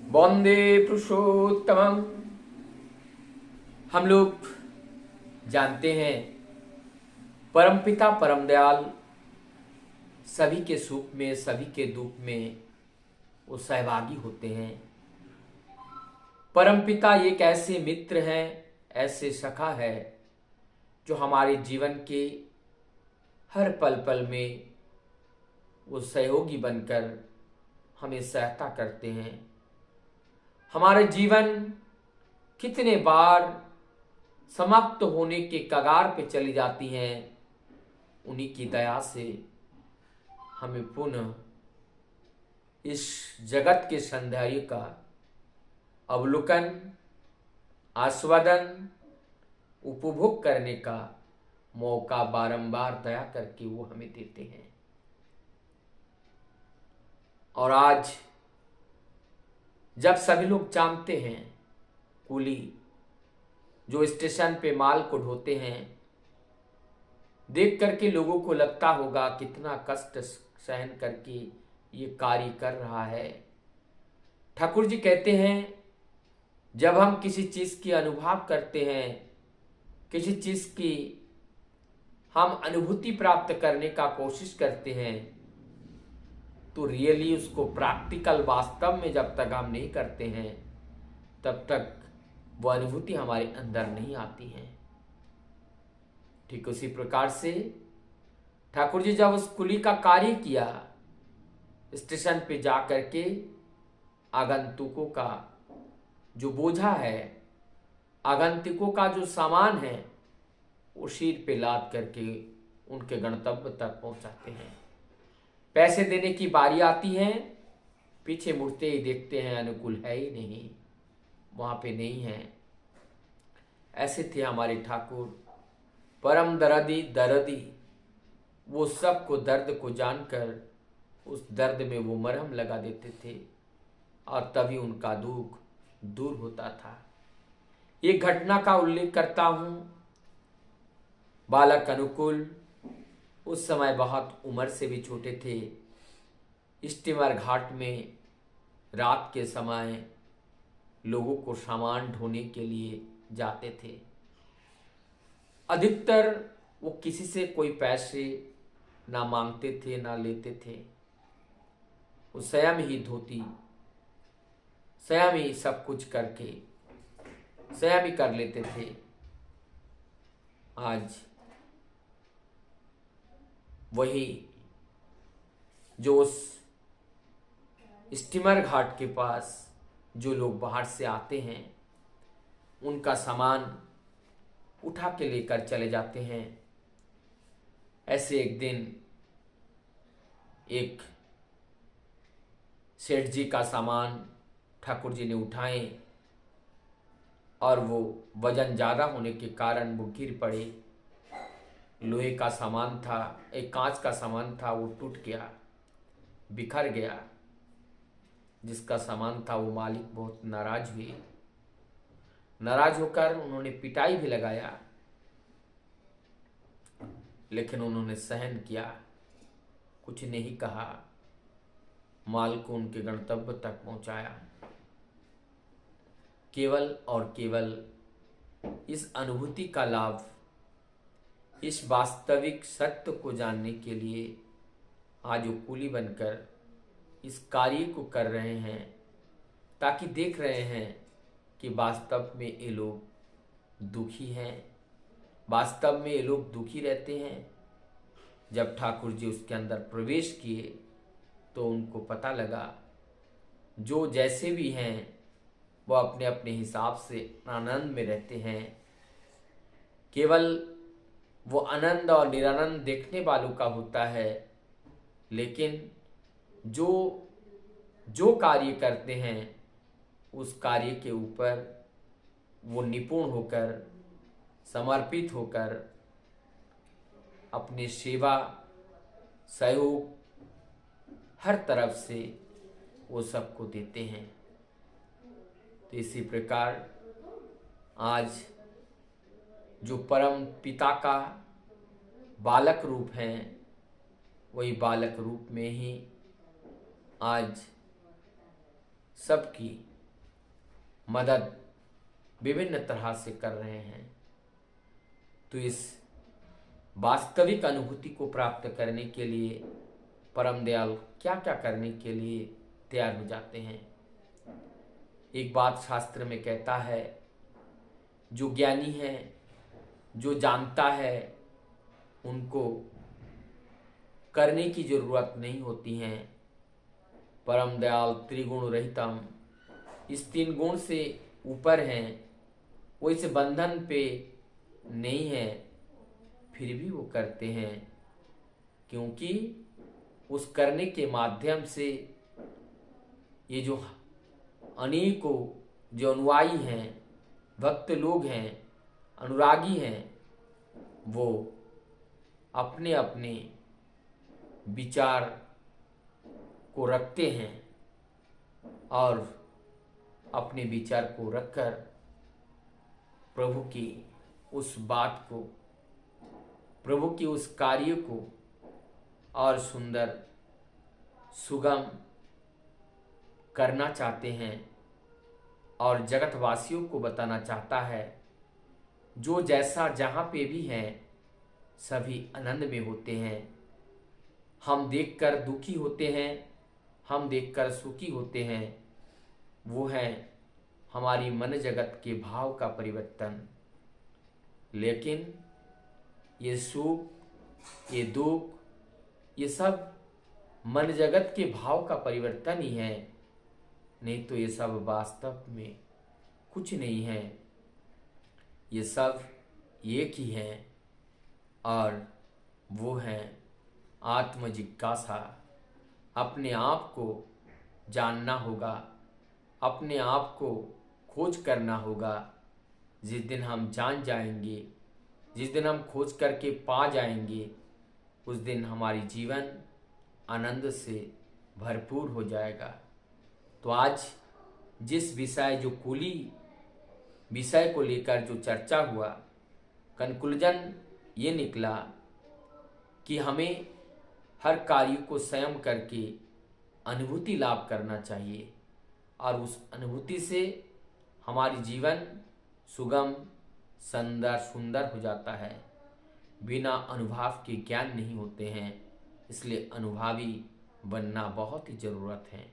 वंदे पुरुषोत्तमम। हम लोग जानते हैं परमपिता परम दयाल सभी के सुख में सभी के दुख में वो सहभागी होते हैं। परमपिता एक ऐसे मित्र हैं, ऐसे सखा है जो हमारे जीवन के हर पल पल में वो सहयोगी बनकर हमें सहायता करते हैं। हमारे जीवन कितने बार समाप्त होने के कगार पे चली जाती हैं, उन्हीं की दया से हमें पुनः इस जगत के सौंदर्य का अवलोकन, आस्वादन, उपभोग करने का मौका बारंबार दया करके वो हमें देते हैं। और आज जब सभी लोग जानते हैं, कूली जो स्टेशन पे माल को ढोते हैं, देख करके लोगों को लगता होगा कितना कष्ट सहन करके ये कार्य कर रहा है। ठाकुर जी कहते हैं, जब हम किसी चीज़ की अनुभव करते हैं, किसी चीज़ की हम अनुभूति प्राप्त करने का कोशिश करते हैं, तो रियली उसको प्रैक्टिकल वास्तव में जब तक हम नहीं करते हैं, तब तक वो अनुभूति हमारे अंदर नहीं आती है। ठीक उसी प्रकार से ठाकुर जी जब उस कुली का कार्य किया, स्टेशन पे जा करके आगंतुकों का जो बोझा है, आगंतुकों का जो सामान है, वो सिर पे लाद करके उनके गंतव्य तक पहुंचाते हैं। पैसे देने की बारी आती है, पीछे मुड़ते ही देखते हैं अनुकूल है ही नहीं, वहाँ पे नहीं है। ऐसे थे हमारे ठाकुर, परम दर्दी दर्दी। वो सबको दर्द को जानकर उस दर्द में वो मरहम लगा देते थे और तभी उनका दुख दूर होता था। एक घटना का उल्लेख करता हूँ। बालक अनुकूल उस समय बहुत उम्र से भी छोटे थे। स्टीमर घाट में रात के समय लोगों को सामान ढोने के लिए जाते थे। अधिकतर वो किसी से कोई पैसे ना मांगते थे ना लेते थे। वो स्वयं ही धोती, स्वयं ही सब कुछ करके स्वयं ही कर लेते थे। आज वही जो उस स्टीमर घाट के पास जो लोग बाहर से आते हैं, उनका सामान उठा के लेकर चले जाते हैं। ऐसे एक दिन एक सेठ जी का सामान ठाकुर जी ने उठाए और वो वजन ज़्यादा होने के कारण वो गिर पड़े। लोहे का सामान था, एक कांच का सामान था, वो टूट गया, बिखर गया। जिसका सामान था वो मालिक बहुत नाराज हुए। नाराज होकर उन्होंने पिटाई भी लगाया, लेकिन उन्होंने सहन किया, कुछ नहीं कहा, माल को उनके गंतव्य तक पहुंचाया। केवल और केवल इस अनुभूति का लाभ, इस वास्तविक सत्य को जानने के लिए आज वो कूली बनकर इस कार्य को कर रहे हैं, ताकि देख रहे हैं कि वास्तव में ये लोग दुखी हैं, वास्तव में ये लोग दुखी रहते हैं। जब ठाकुर जी उसके अंदर प्रवेश किए तो उनको पता लगा, जो जैसे भी हैं वो अपने अपने हिसाब से आनंद में रहते हैं। केवल वो आनंद और निरानंद देखने वालों का होता है, लेकिन जो जो कार्य करते हैं उस कार्य के ऊपर वो निपुण होकर, समर्पित होकर अपनी सेवा, सहयोग हर तरफ से वो सबको देते हैं। तो इसी प्रकार आज जो परम पिता का बालक रूप हैं, वही बालक रूप में ही आज सबकी मदद विभिन्न तरह से कर रहे हैं। तो इस वास्तविक अनुभूति को प्राप्त करने के लिए परम दयाल क्या क्या करने के लिए तैयार हो जाते हैं। एक बात शास्त्र में कहता है, जो ज्ञानी है, जो जानता है, उनको करने की जरूरत नहीं होती है। परम दयाल त्रिगुण रहितम, इस 3 गुण से ऊपर हैं, वो इस बंधन पे नहीं है, फिर भी वो करते हैं, क्योंकि उस करने के माध्यम से ये जो अनेकों जो अनुयायी हैं, भक्त लोग हैं, अनुरागी हैं, वो अपने अपने विचार को रखते हैं और अपने विचार को रखकर प्रभु की उस बात को, प्रभु की उस कार्य को और सुंदर सुगम करना चाहते हैं और जगतवासियों को बताना चाहता है, जो जैसा जहाँ पे भी हैं सभी आनंद में होते हैं। हम देखकर दुखी होते हैं, हम देखकर सुखी होते हैं, वो है हमारी मन जगत के भाव का परिवर्तन। लेकिन ये सुख, ये दुख, ये सब मन जगत के भाव का परिवर्तन ही है, नहीं तो ये सब वास्तव में कुछ नहीं है। ये सब एक ही हैं और वो हैं आत्म जिज्ञासा। अपने आप को जानना होगा, अपने आप को खोज करना होगा। जिस दिन हम जान जाएंगे, जिस दिन हम खोज करके पा जाएंगे, उस दिन हमारी जीवन आनंद से भरपूर हो जाएगा। तो आज जिस विषय, जो कुली विषय को लेकर जो चर्चा हुआ, कंक्लूजन ये निकला कि हमें हर कार्य को स्वयं करके अनुभूति लाभ करना चाहिए और उस अनुभूति से हमारी जीवन सुगम सुंदर हो जाता है। बिना अनुभव के ज्ञान नहीं होते हैं, इसलिए अनुभवी बनना बहुत ही ज़रूरत है।